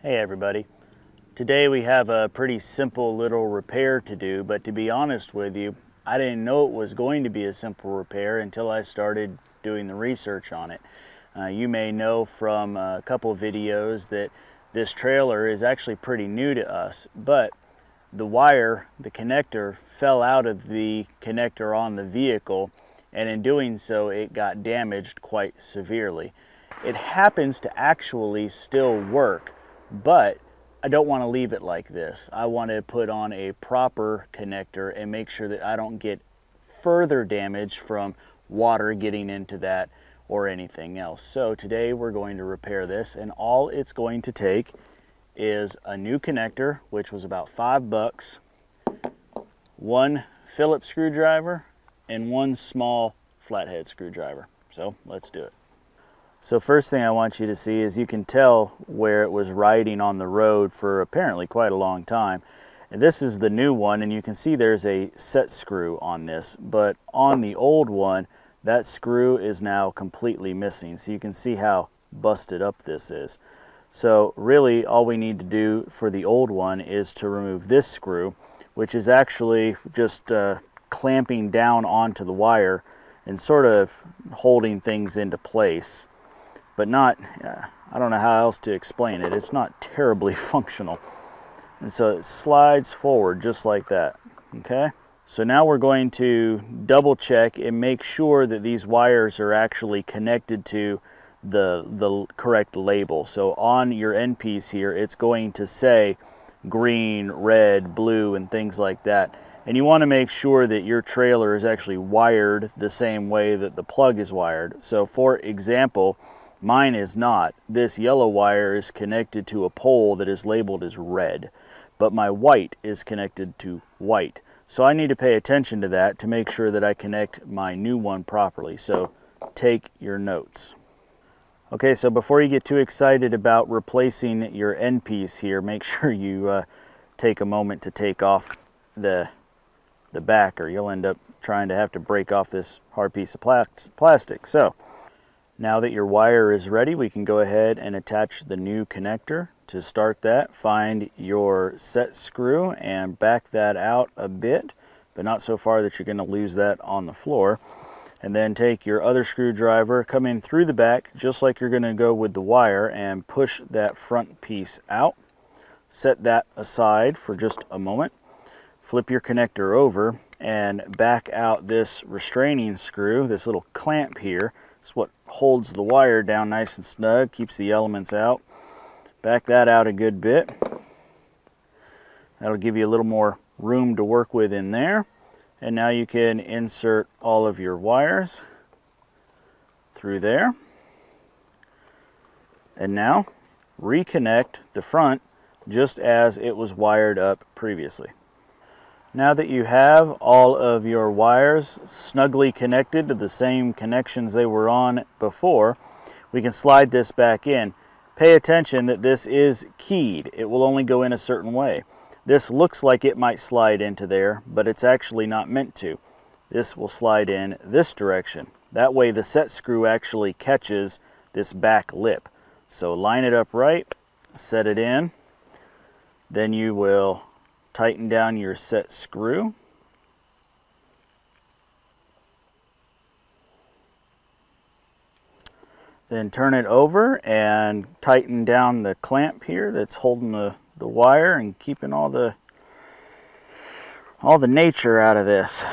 Hey everybody. Today we have a pretty simple little repair to do, but to be honest with you, I didn't know it was going to be a simple repair until I started doing the research on it. You may know from a couple of videos that this trailer is actually pretty new to us, but the wire, the connector, fell out of the connector on the vehicle, and in doing so it got damaged quite severely. It happens to actually still work, but I don't want to leave it like this. I want to put on a proper connector and make sure that I don't get further damage from water getting into that or anything else. So today we're going to repair this, and all it's going to take is a new connector, which was about $5, one Phillips screwdriver, and one small flathead screwdriver. So let's do it. So first thing I want you to see is you can tell where it was riding on the road for apparently quite a long time. And this is the new one, and you can see there's a set screw on this, but on the old one, that screw is now completely missing. So you can see how busted up this is. So really all we need to do for the old one is to remove this screw, which is actually just clamping down onto the wire and sort of holding things into place. But not, I don't know how else to explain it. It's not terribly functional. And so it slides forward just like that, okay? So now we're going to double check and make sure that these wires are actually connected to the correct label. So on your end piece here, it's going to say green, red, blue, and things like that. And you want to make sure that your trailer is actually wired the same way that the plug is wired. So for example, mine is not. This yellow wire is connected to a pole that is labeled as red, but my white is connected to white. So I need to pay attention to that to make sure that I connect my new one properly. So take your notes. Okay, so before you get too excited about replacing your end piece here, make sure you take a moment to take off the back, or you'll end up trying to have to break off this hard piece of plastic. So now that your wire is ready, we can go ahead and attach the new connector. To start that, find your set screw and back that out a bit, but not so far that you're going to lose that on the floor. And then take your other screwdriver, come in through the back, just like you're going to go with the wire, and push that front piece out. Set that aside for just a moment. Flip your connector over and back out this restraining screw, this little clamp here. It's what holds the wire down nice and snug, keeps the elements out. Back that out a good bit. That'll give you a little more room to work with in there. And now you can insert all of your wires through there. And now reconnect the front just as it was wired up previously. Now that you have all of your wires snugly connected to the same connections they were on before, we can slide this back in. Pay attention that this is keyed. It will only go in a certain way. This looks like it might slide into there, but it's actually not meant to. This will slide in this direction. That way the set screw actually catches this back lip. So line it up right, set it in, then you will tighten down your set screw. Then turn it over and tighten down the clamp here that's holding the wire and keeping all the nature out of this.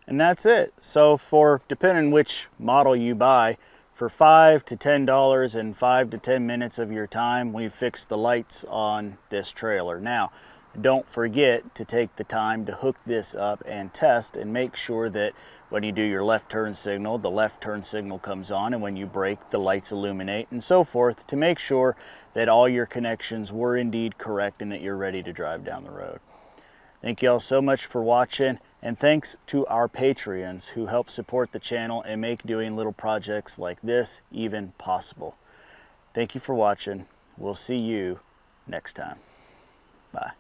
And that's it. So for, depending which model you buy, for $5 to $10 and 5 to 10 minutes of your time, we've fixed the lights on this trailer. Now, don't forget to take the time to hook this up and test and make sure that when you do your left turn signal, the left turn signal comes on, and when you brake, the lights illuminate, and so forth, to make sure that all your connections were indeed correct and that you're ready to drive down the road. Thank you all so much for watching, and thanks to our Patreons who help support the channel and make doing little projects like this even possible. Thank you for watching. We'll see you next time. Bye.